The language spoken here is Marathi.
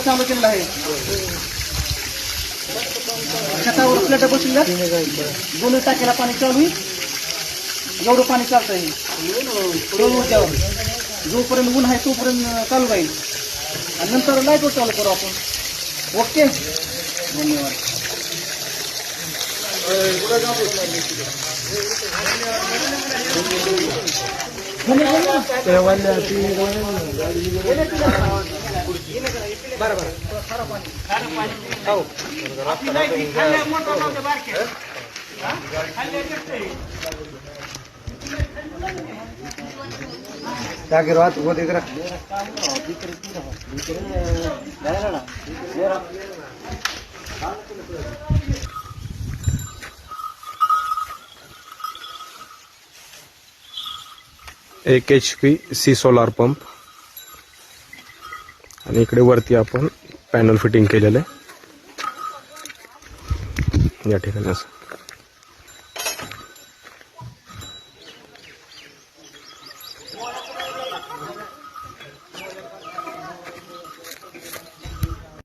चालू केलेला आहे. छतावर प्लेट बसलेल्या दोन्ही टाकीला पाणी चालू आहे. एवढं पाणी चालतंय ऊर्जावर. जोपर्यंत ऊन आहे तोपर्यंत चालू राहील आणि नंतर लाईटवर चालू करू आपण. ओके, धन्यवाद. जागेवर वाहतूक होते जरा. एक HP सी सोलार पंप आणि इकडे वरती आपण पॅनल फिटिंग केलेलं आहे या ठिकाणी असं.